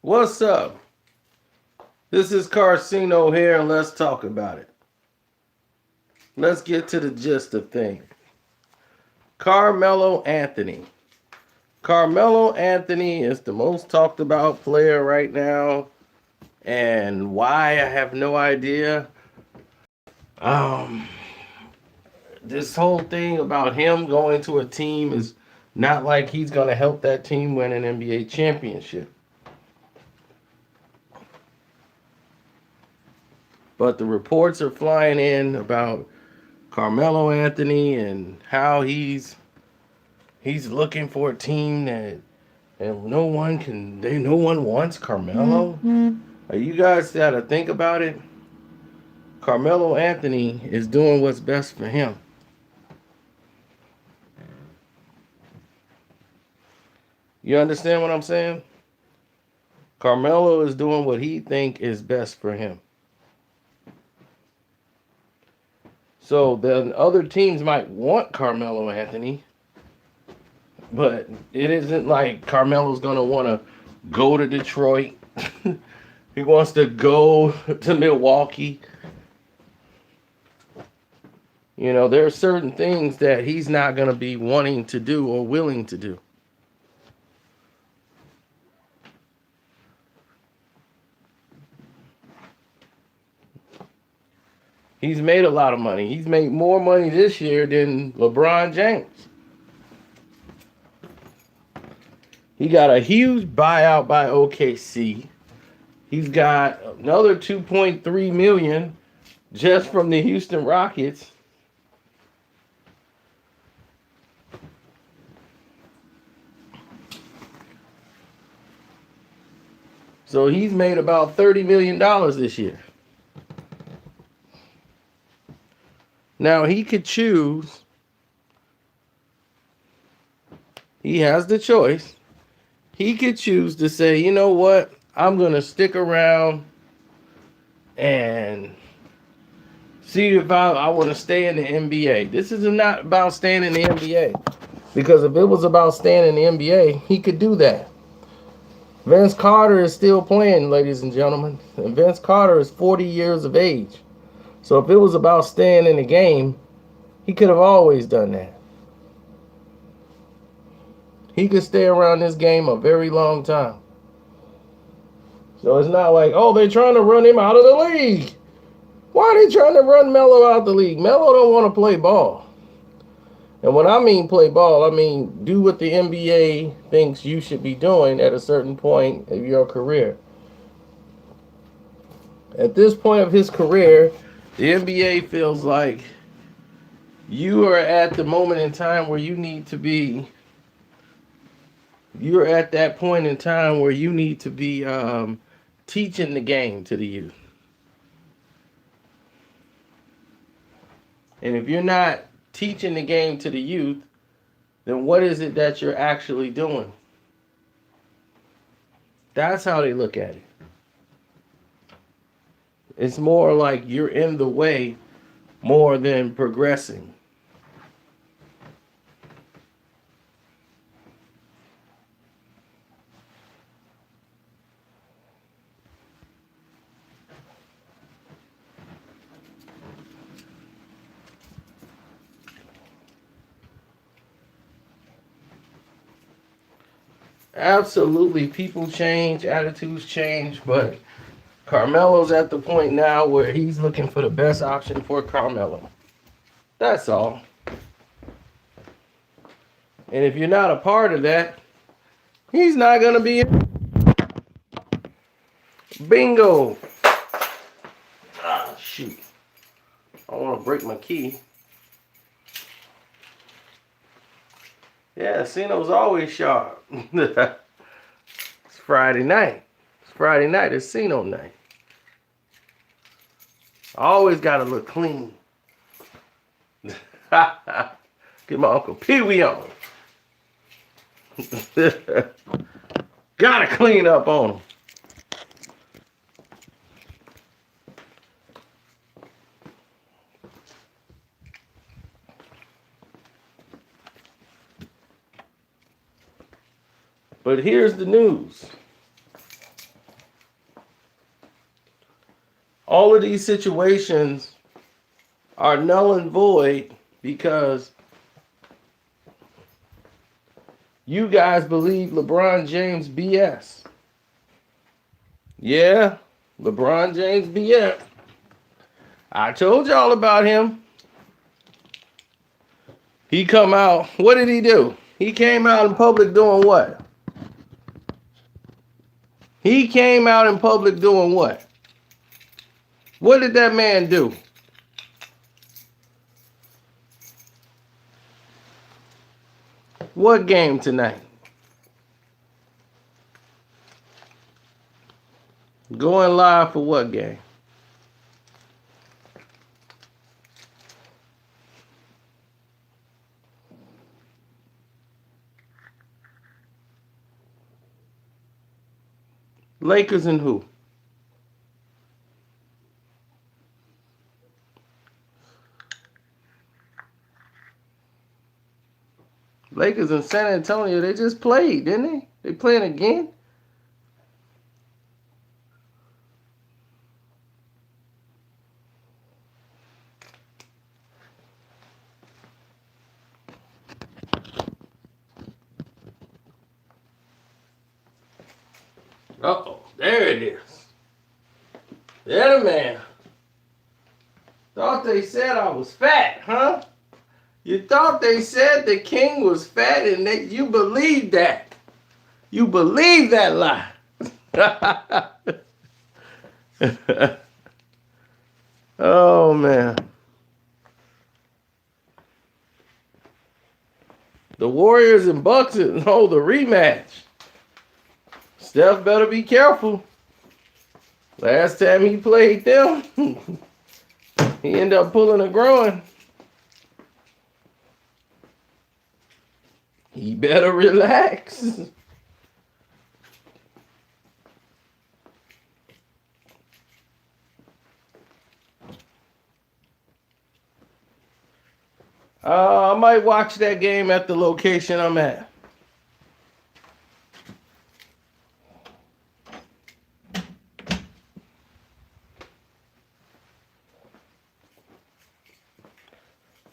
What's up? This is Carcino here, and let's talk about it. Let's get to the gist of things. Carmelo Anthony. Carmelo Anthony is the most talked about player right now, and why I have no idea. Um, this whole thing about him going to a team is not like he's gonna help that team win an NBA championship. But the reports are flying in about Carmelo Anthony and how he's looking for a team that and no one wants Carmelo. You guys gotta think about it. Carmelo Anthony is doing what's best for him. You understand what I'm saying? Carmelo is doing what he think is best for him. So then other teams might want Carmelo Anthony, but it isn't like Carmelo's gonna want to go to Detroit. He wants to go to Milwaukee. You know, there are certain things that he's not gonna be wanting to do or willing to do. He's made a lot of money. He's made more money this year than LeBron James. He got a huge buyout by OKC. He's got another 2.3 million just from the Houston Rockets. So he's made about $30 million this year. Now he could choose. He has the choice. He could choose to say, you know what? I'm going to stick around and see if I want to stay in the NBA. This is not about staying in the NBA. Because if it was about staying in the NBA, he could do that. Vince Carter is still playing, ladies and gentlemen. And Vince Carter is 40 years of age. So if it was about staying in the game, he could have always done that. He could stay around this game a very long time. So it's not like, oh, they're trying to run him out of the league. Why are they trying to run Melo out of the league? Melo don't want to play ball. And when I mean play ball, I mean do what the NBA thinks you should be doing at a certain point of your career. At this point of his career, the NBA feels like you are at the moment in time where you need to be. You're at that point in time where you need to be teaching the game to the youth. And if you're not teaching the game to the youth, then what is it that you're actually doing? That's how they look at it. It's more like you're in the way more than progressing. Absolutely, people change, attitudes change, but Carmelo's at the point now where he's looking for the best option for Carmelo. That's all. And if you're not a part of that, he's not going to be in. Bingo. Ah, shoot. I don't want to break my key. Yeah, Cino's always sharp. It's Friday night. It's Friday night. It's Cino night. I always got to look clean. Get my Uncle Pee Wee on. Gotta clean up on him. But here's the news. All of these situations are null and void because you guys believe LeBron James BS. Yeah, LeBron James BS. I told y'all about him. He come out. What did he do? He came out in public doing what? He came out in public doing what? What did that man do? What game tonight? Going live for what game? Lakers and who? Lakers and San Antonio, they just played, didn't they? They playing again? Uh-oh, there it is. There the man. Thought they said I was fat, huh? You thought they said the king was fat and you believed that. You believed that lie. Oh, man. The Warriors and Bucks hold a rematch. Steph better be careful. Last time he played them, he ended up pulling a groin. He better relax. I might watch that game at the location I'm at.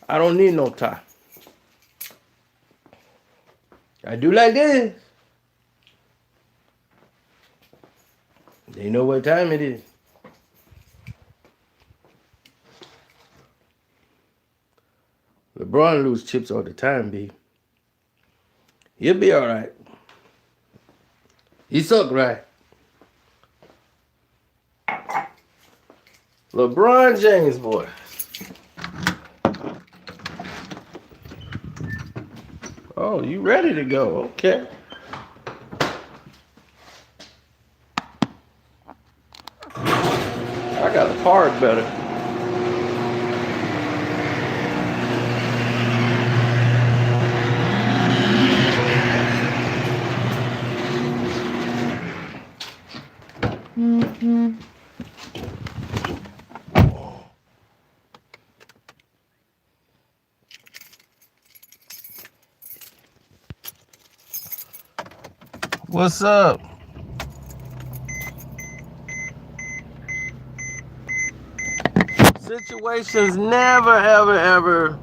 I don't need no time. I do like this. They know what time it is. LeBron lose chips all the time, B. He'll be all right. He suck, right? LeBron James, boy. Oh, you ready to go? Okay. I got the park better. What's up? Situations never, ever, ever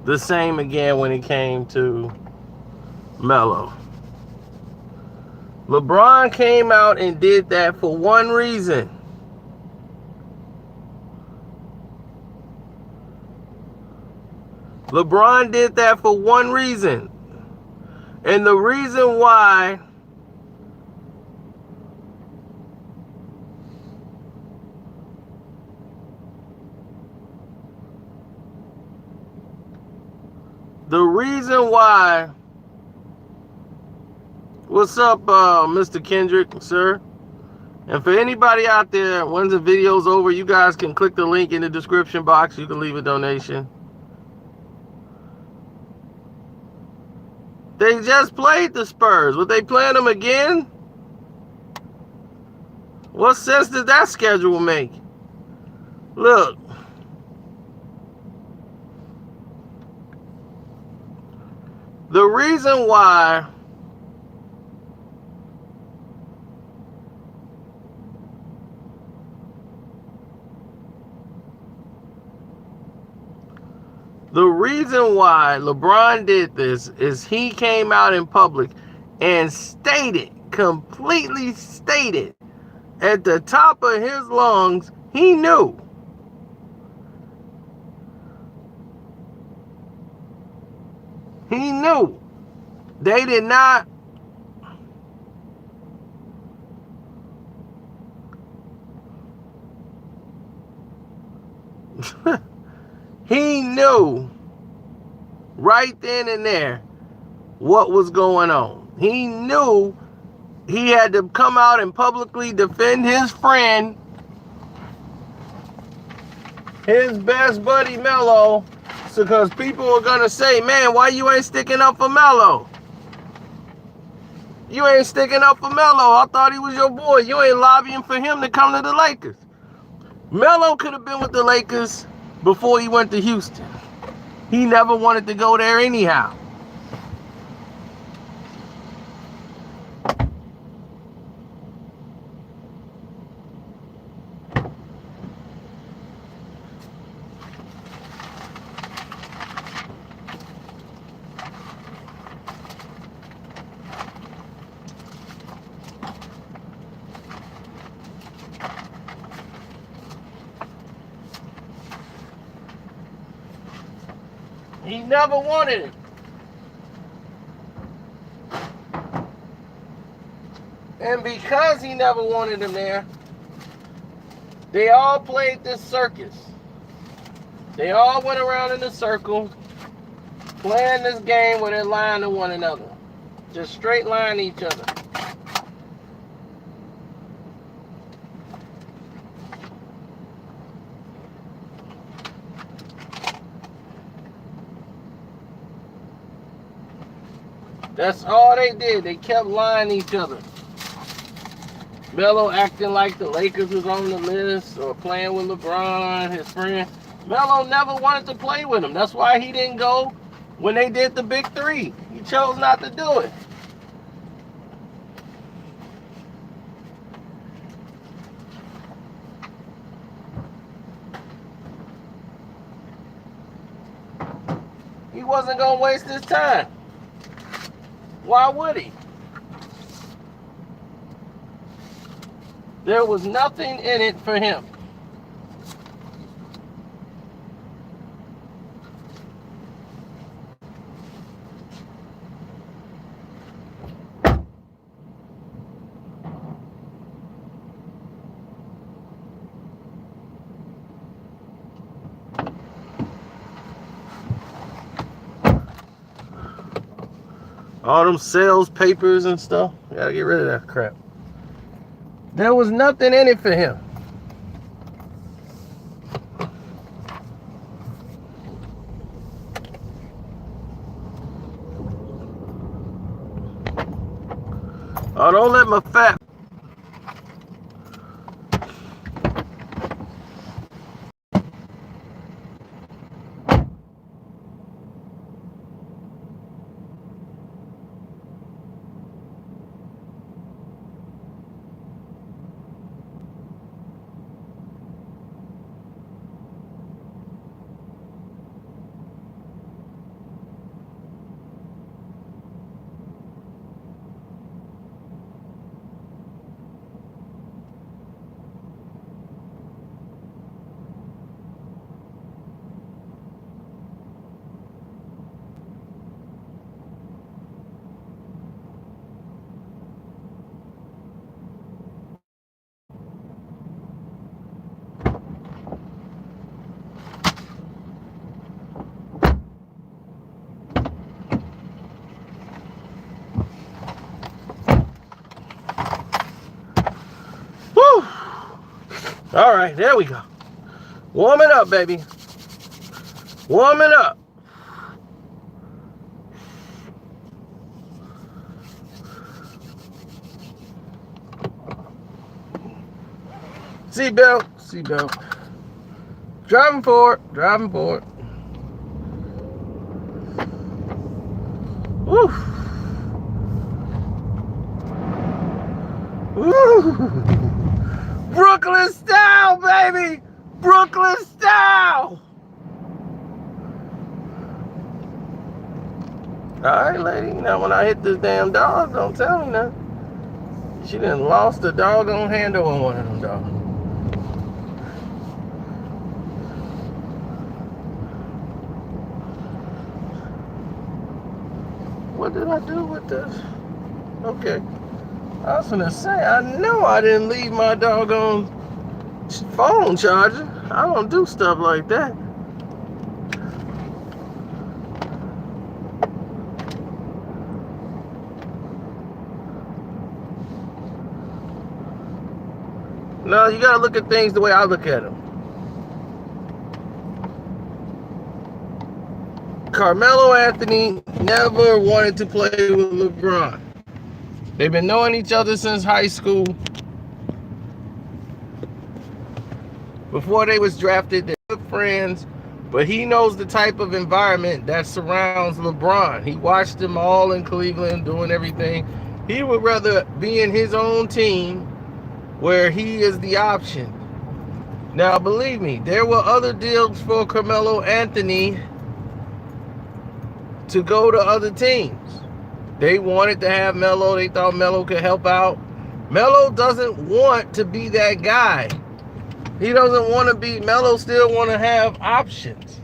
the same again when it came to Melo. LeBron came out and did that for one reason. LeBron did that for one reason. And the reason why what's up, Mr. Kendrick, sir? And for anybody out there, once the video's over, you guys can click the link in the description box. You can leave a donation. They just played the Spurs. Would they play them again? What sense does that schedule make? Look. The reason why The reason why LeBron did this is he came out in public and completely stated at the top of his lungs, he knew. He knew. They did not. He knew right then and there what was going on. He knew he had to come out and publicly defend his friend, his best buddy Melo, because people were going to say, man, why you ain't sticking up for Melo? You ain't sticking up for Melo. I thought he was your boy. You ain't lobbying for him to come to the Lakers. Melo could have been with the Lakers before he went to Houston. He never wanted to go there anyhow. He never wanted it. And because he never wanted him there, they all played this circus. They all went around in a circle, playing this game where they're lying to one another. Just straight lying to each other. That's all they did. They kept lying to each other. Melo acting like the Lakers was on the list or playing with LeBron, his friend. Melo never wanted to play with him. That's why he didn't go when they did the big three. He chose not to do it. He wasn't going to waste his time. Why would he? There was nothing in it for him. All them sales papers and stuff. Gotta get rid of that crap. There was nothing in it for him. Oh, don't let my fat. All right, there we go. Warming up, baby. Warming up. Seatbelt, seatbelt. Driving forward, driving forward. Woo. Woo. Brooklyn style, baby! Brooklyn style! All right, lady. Now, when I hit this damn dog, don't tell me nothing. She done lost the doggone handle on one of them dogs. What did I do with this? Okay. I was gonna say, I know I didn't leave my doggone phone charger. I don't do stuff like that. No, you gotta look at things the way I look at them. Carmelo Anthony never wanted to play with LeBron. They've been knowing each other since high school. Before they was drafted, they were friends. But he knows the type of environment that surrounds LeBron. He watched them all in Cleveland doing everything. He would rather be in his own team where he is the option. Now, believe me, there were other deals for Carmelo Anthony to go to other teams. They wanted to have Melo. They thought Melo could help out. Melo doesn't want to be that guy. He doesn't want to be, Melo still want to have options.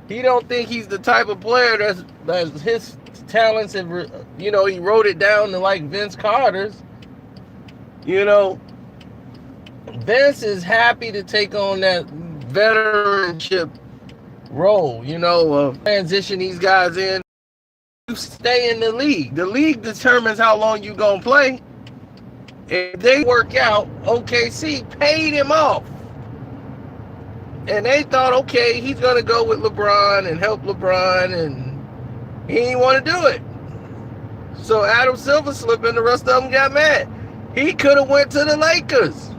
He don't think he's the type of player that's his talents have, he wrote it down to like Vince Carter's. Vince is happy to take on that veteranship role, transition these guys in. You stay in the league. The league determines how long you gonna play. If they work out, OKC paid him off. And they thought, okay, he's gonna go with LeBron and help LeBron, and he didn't want to do it. So Adam Silver slipped and the rest of them got mad. He could have went to the Lakers.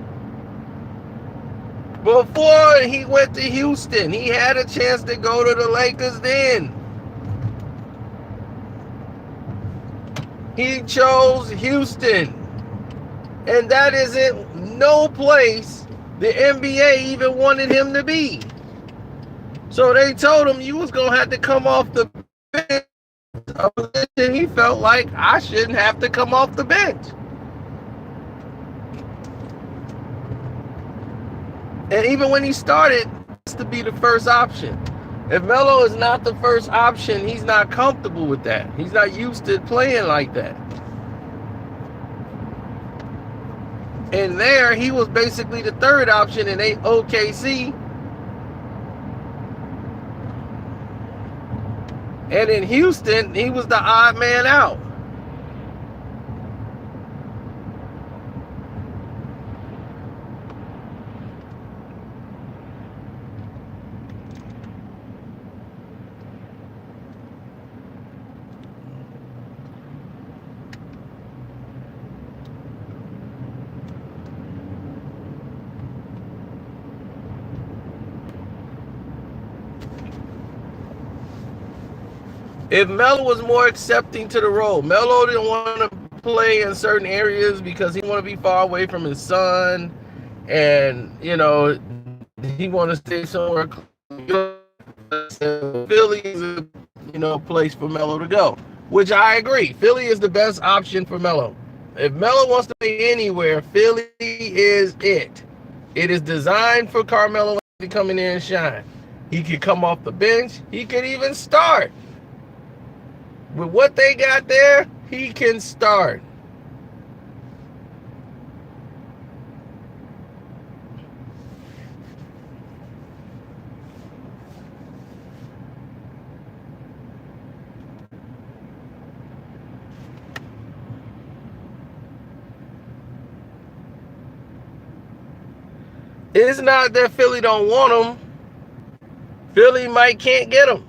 Before he went to Houston, he had a chance to go to the Lakers then. He chose Houston. And that isn't no place the NBA even wanted him to be. So they told him you was going to have to come off the bench. And he felt like I shouldn't have to come off the bench. And even when he started, it's to be the first option. If Melo is not the first option, he's not comfortable with that. He's not used to playing like that. And there, he was basically the third option in OKC. And in Houston, he was the odd man out. If Melo was more accepting to the role, Melo didn't want to play in certain areas because he wanted to be far away from his son, and he wanted to stay somewhere. Philly is a place for Melo to go, which I agree. Philly is the best option for Melo. If Melo wants to play anywhere, Philly is it. It is designed for Carmelo to come in there and shine. He could come off the bench. He could even start. With what they got there, he can start. It's not that Philly don't want him. Philly can't get him.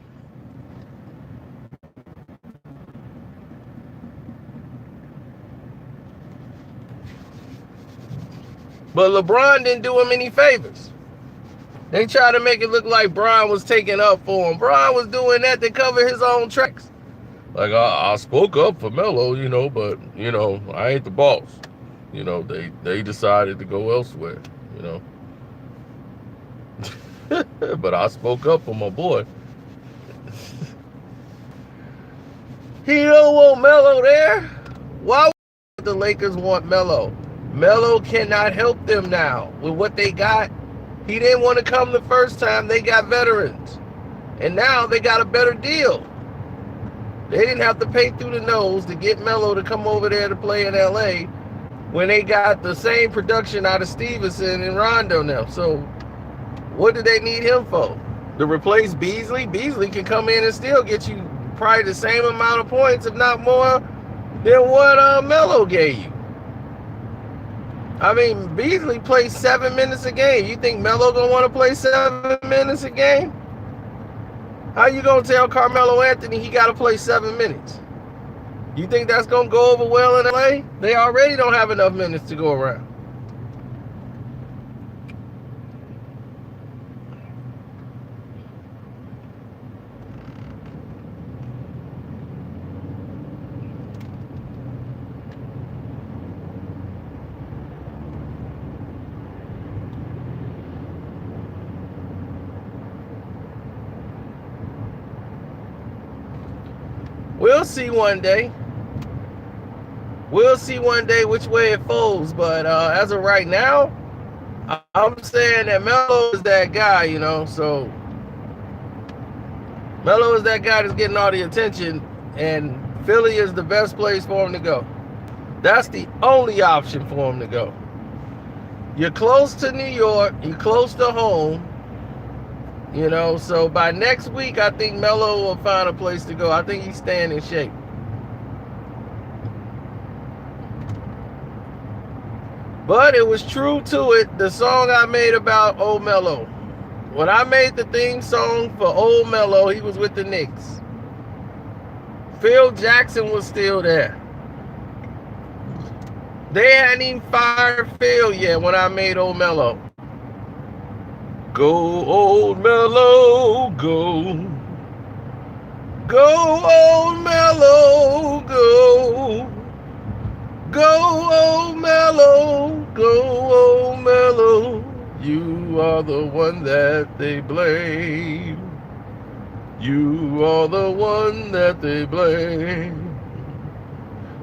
But LeBron didn't do him any favors. They tried to make it look like Bron was taking up for him. Bron was doing that to cover his own tracks. Like, I spoke up for Melo, but, I ain't the boss. They decided to go elsewhere, But I spoke up for my boy. He don't want Melo there. Why would the Lakers want Melo? Melo cannot help them now with what they got. He didn't want to come the first time. They got veterans. And now they got a better deal. They didn't have to pay through the nose to get Melo to come over there to play in LA when they got the same production out of Stevenson and Rondo now. So what do they need him for? To replace Beasley? Beasley can come in and still get you probably the same amount of points, if not more, than what Melo gave you. I mean, Beasley plays 7 minutes a game. You think Melo gonna want to play 7 minutes a game? How you gonna tell Carmelo Anthony he gotta play 7 minutes? You think that's gonna go over well in LA? They already don't have enough minutes to go around. We'll see one day. We'll see one day which way it folds. But as of right now, I'm saying that Melo is that guy, you know. So Melo is that guy that's getting all the attention, and Philly is the best place for him to go. That's the only option for him to go. You're close to New York. You're close to home. You know, so by next week, I think Melo will find a place to go. I think he's staying in shape. But it was true to it, the song I made about old Melo. When I made the theme song for old Melo, he was with the Knicks. Phil Jackson was still there. They hadn't even fired Phil yet when I made old Melo. Go, old Melo, go. Go, old Melo, go. Go, old Melo, go, old Melo. You are the one that they blame. You are the one that they blame.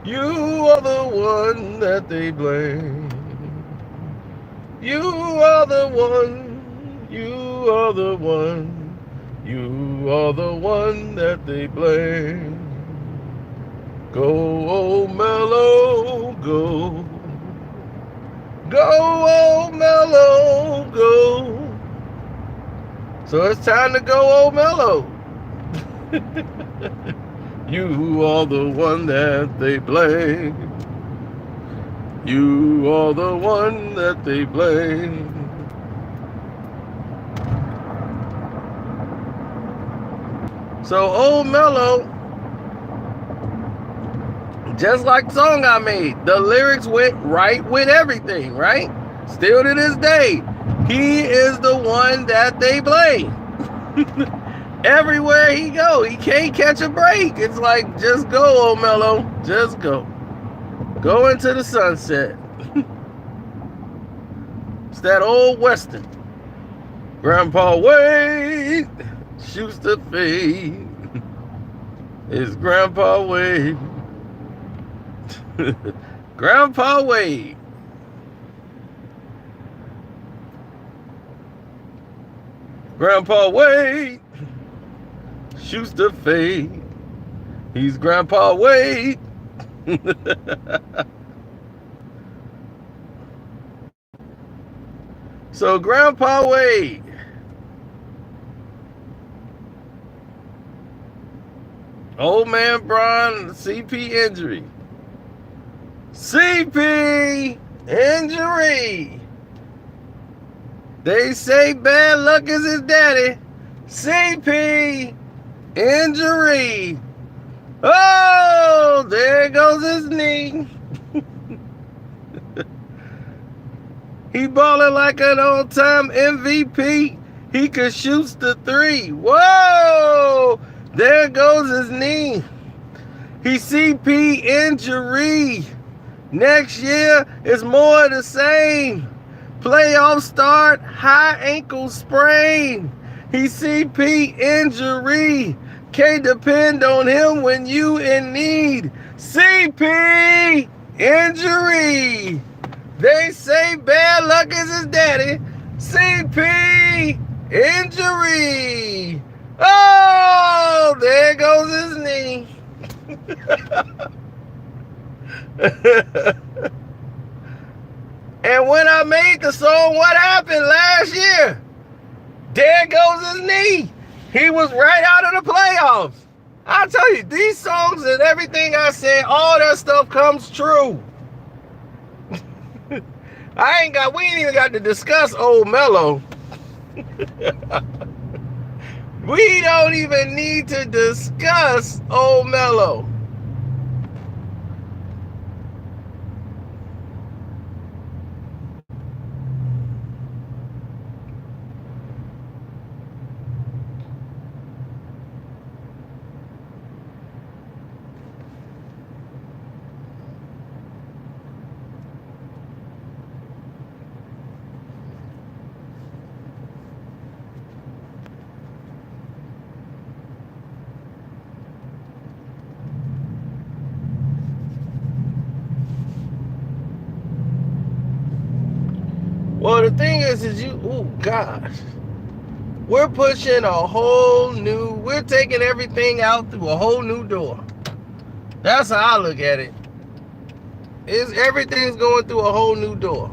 You are the one that they blame. You are the one. You are the one, you are the one that they blame. Go, old Melo, go. Go, old Melo, go. So it's time to go, old Melo. You are the one that they blame. You are the one that they blame. So old Melo, just like the song I made, the lyrics went right with everything, right? Still to this day, he is the one that they blame. Everywhere he go, he can't catch a break. It's like, just go, old Melo, just go. Go into the sunset. It's that old Western. Grandpa Wade shoots the fade. It's Grandpa Wade. Grandpa Wade. Grandpa Wade shoots the fade. He's Grandpa Wade. So Grandpa Wade, old man Bron, CP injury. CP injury. They say bad luck is his daddy. CP injury. Oh, there goes his knee. He balling like an all-time MVP. He could shoot the three. Whoa! There goes his knee. He CP injury. Next year is more of the same. Playoff start, high ankle sprain. He CP injury. Can't depend on him when you in need. CP injury. They say bad luck is his daddy. CP injury. Oh, there goes his knee. And when I made the song, what happened last year? There goes his knee. He was right out of the playoffs. I tell you, these songs and everything I said, all that stuff comes true. We ain't even got to discuss old Melo. We don't even need to discuss old Melo. Well, the thing is oh gosh, we're pushing we're taking everything out through a whole new door. That's how I look at it. Everything's going through a whole new door.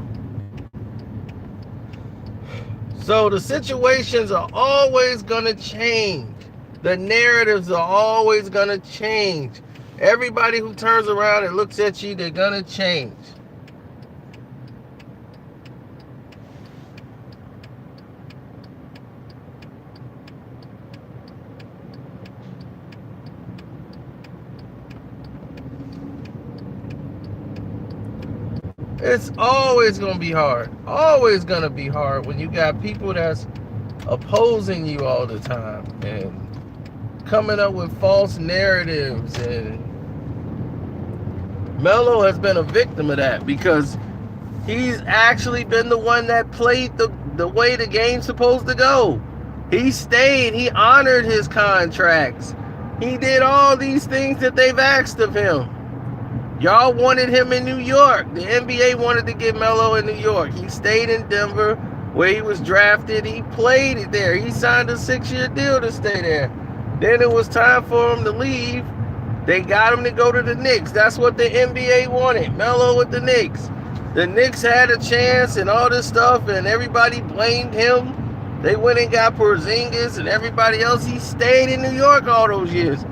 So the situations are always going to change. The narratives are always going to change. Everybody who turns around and looks at you, they're going to change. It's always going to be hard. Always going to be hard when you got people that's opposing you all the time and coming up with false narratives. And Melo has been a victim of that because he's actually been the one that played the way the game's supposed to go. He stayed. He honored his contracts. He did all these things that they've asked of him. Y'all wanted him in New York. The NBA wanted to get Melo in New York. He stayed in Denver where he was drafted. He played it there. He signed a 6-year deal to stay there. Then it was time for him to leave. They got him to go to the Knicks. That's what the NBA wanted. Melo with the Knicks. The Knicks had a chance and all this stuff, and everybody blamed him. They went and got Porzingis and everybody else. He stayed in New York all those years.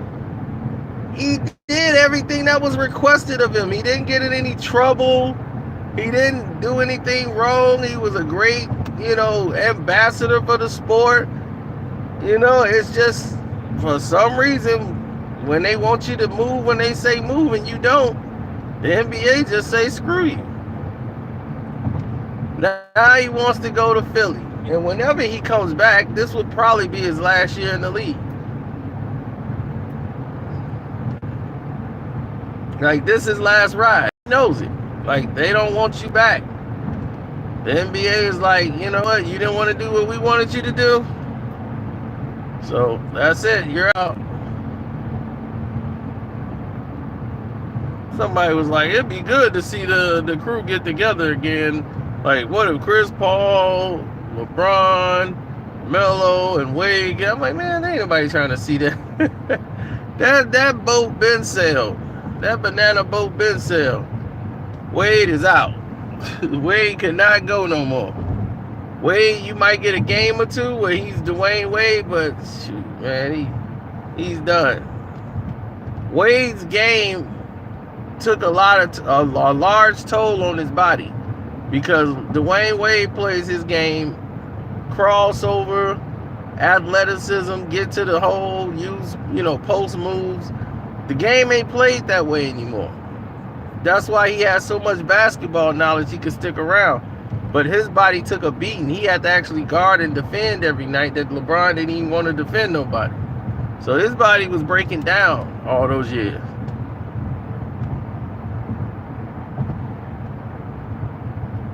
He did everything that was requested of him. He didn't get in any trouble. He didn't do anything wrong. He was a great, ambassador for the sport. It's just, for some reason, when they want you to move, when they say move and you don't, the NBA just say screw you. Now he wants to go to Philly. And whenever he comes back, this would probably be his last year in the league. Like, this is last ride. He knows it. Like, they don't want you back. The NBA is like, you know what? You didn't want to do what we wanted you to do. So, that's it. You're out. Somebody was like, it'd be good to see the crew get together again. Like, what if Chris Paul, LeBron, Melo, and Wade? I'm like, man, ain't nobody trying to see that. that boat been sailed. That banana boat been sailed. Wade is out. Wade cannot go no more. Wade, you might get a game or two where he's Dwayne Wade, but shoot, man, he's done. Wade's game took a large toll on his body because Dwayne Wade plays his game crossover, athleticism, get to the hole, use post moves. The game ain't played that way anymore. That's why he has so much basketball knowledge he could stick around. But his body took a beating. He had to actually guard and defend every night that LeBron didn't even want to defend nobody. So his body was breaking down all those years.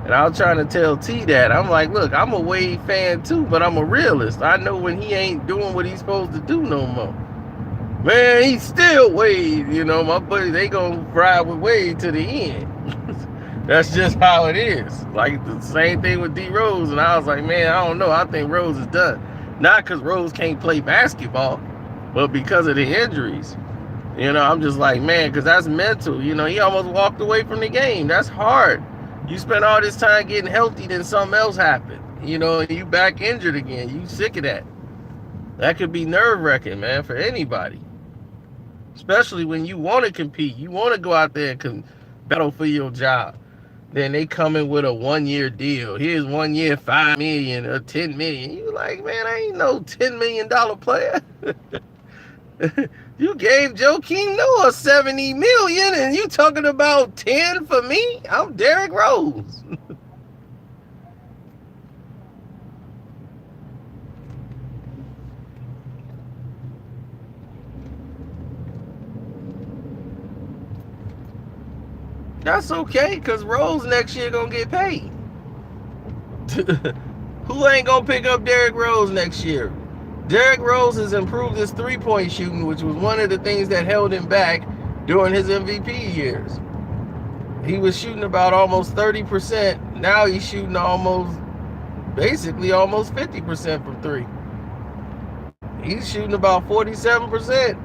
And I was trying to tell T that. I'm like, look, I'm a Wade fan too, but I'm a realist. I know when he ain't doing what he's supposed to do no more. Man, he still Wade. You know, my buddy, they gonna ride with Wade to the end. That's just how it is. Like the same thing with D Rose, and I was like, man, I don't know. I think Rose is done. Not because Rose can't play basketball, but because of the injuries. You know, I'm just like, man, because that's mental. You know, he almost walked away from the game. That's hard. You spend all this time getting healthy, then something else happened. You know, and you back injured again. You sick of that. That could be nerve-wracking, man, for anybody. Especially when you want to compete. You want to go out there and battle for your job. Then they come in with a 1-year deal. Here's 1 year, $5 million or $10 million. You like, man, I ain't no $10 million player. You gave Joakim Noah $70 million, and you talking about 10 for me? I'm Derrick Rose. That's okay, because Rose next year gonna get paid. Who ain't gonna pick up Derrick Rose next year? Derrick Rose has improved his three-point shooting, which was one of the things that held him back during his MVP years. He was shooting about almost 30%. Now he's shooting basically almost 50% from three. He's shooting about 47%.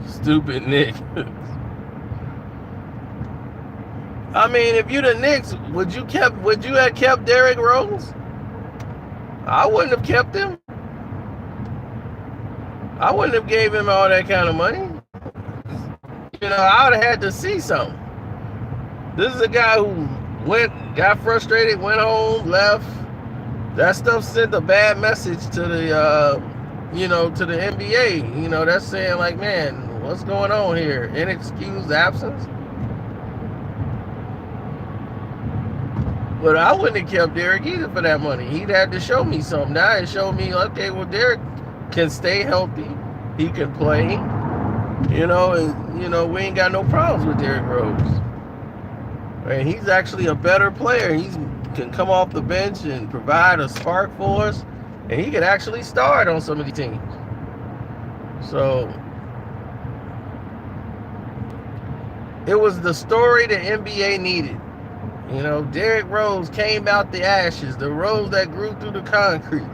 Stupid Knicks. I mean, if you the Knicks, would you have kept Derrick Rose? I wouldn't have kept him. I wouldn't have gave him all that kind of money. You know, I would have had to see something. This is a guy who got frustrated, went home, left. That stuff sent a bad message to the, to the NBA. You know, that's saying like, man, what's going on here? Inexcused absence. But I wouldn't have kept Derrick either for that money. He'd had to show me something. Now it showed me, okay, well, Derrick can stay healthy. He can play. You know, and we ain't got no problems with Derrick Rose. And he's actually a better player. He can come off the bench and provide a spark for us. And he could actually start on some of the teams. So it was the story the NBA needed. You know, Derrick Rose came out the ashes, the rose that grew through the concrete.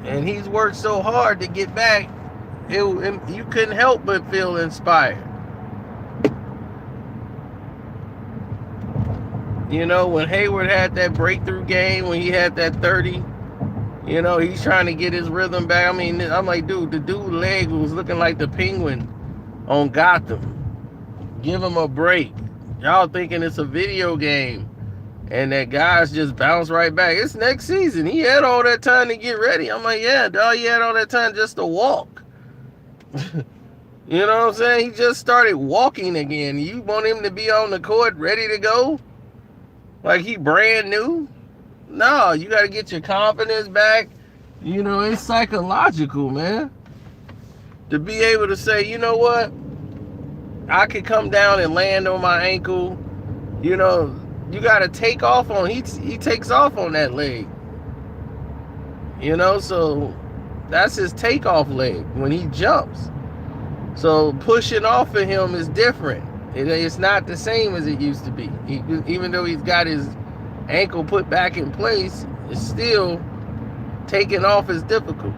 And he's worked so hard to get back, you couldn't help but feel inspired. You know, when Hayward had that breakthrough game, when he had that 30, you know, he's trying to get his rhythm back. I mean, I'm like, dude, the dude's leg was looking like the Penguin on Gotham. Give him a break. Y'all thinking it's a video game and that guys just bounce right back. It's next season. He had all that time to get ready. I'm like, yeah, dog, he had all that time just to walk. You know what I'm saying? He just started walking again. You want him to be on the court ready to go? Like he brand new? No, you got to get your confidence back. You know, it's psychological, man. To be able to say, you know what? I could come down and land on my ankle. You know, you got to take off on, he takes off on that leg. You know, so that's his takeoff leg when he jumps. So pushing off of him is different. It's not the same as it used to be. Even though he's got his ankle put back in place, it's still taking off is difficult.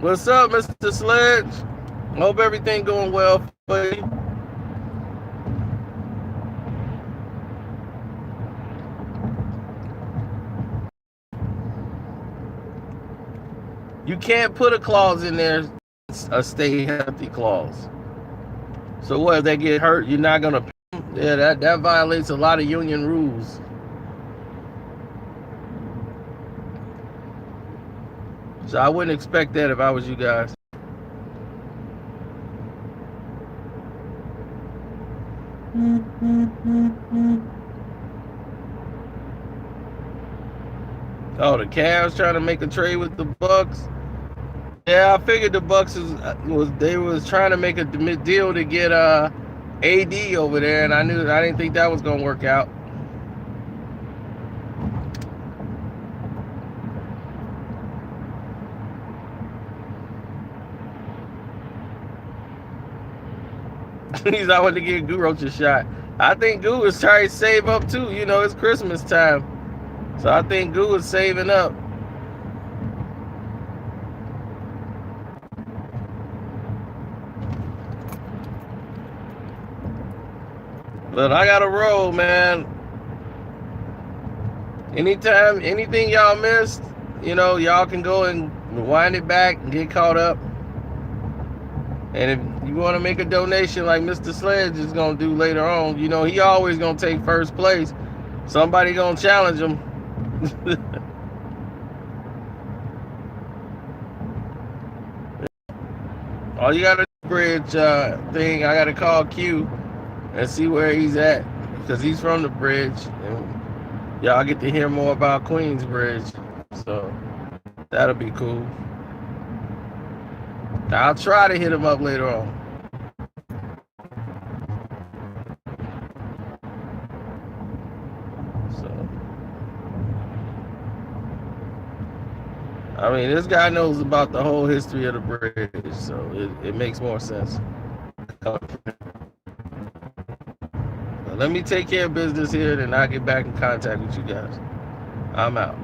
What's up, Mr. Sledge? Hope everything going well for you. You can't put a clause in there, a stay healthy clause. So what, if they get hurt, you're not gonna pay them? Yeah, that violates a lot of union rules. So I wouldn't expect that if I was you guys. Oh, the Cavs trying to make a trade with the Bucks. Yeah, I figured the Bucks was trying to make a deal to get AD over there, and I didn't think that was gonna work out. He's out to get Guru a shot. I think Goo is trying to save up too. You know, it's Christmas time, so I think Goo is saving up. But I gotta roll, man. Anytime, anything y'all missed, you know, y'all can go and wind it back and get caught up. And if you want to make a donation like Mr. Sledge is going to do later on, you know, he always going to take first place. Somebody going to challenge him. All you got to do bridge thing, I got to call Q and see where he's at, because he's from the bridge. And y'all get to hear more about Queensbridge. So that'll be cool. I'll try to hit him up later on. So, I mean, this guy knows about the whole history of the bridge, so it makes more sense. But let me take care of business here, then I'll get back in contact with you guys. I'm out.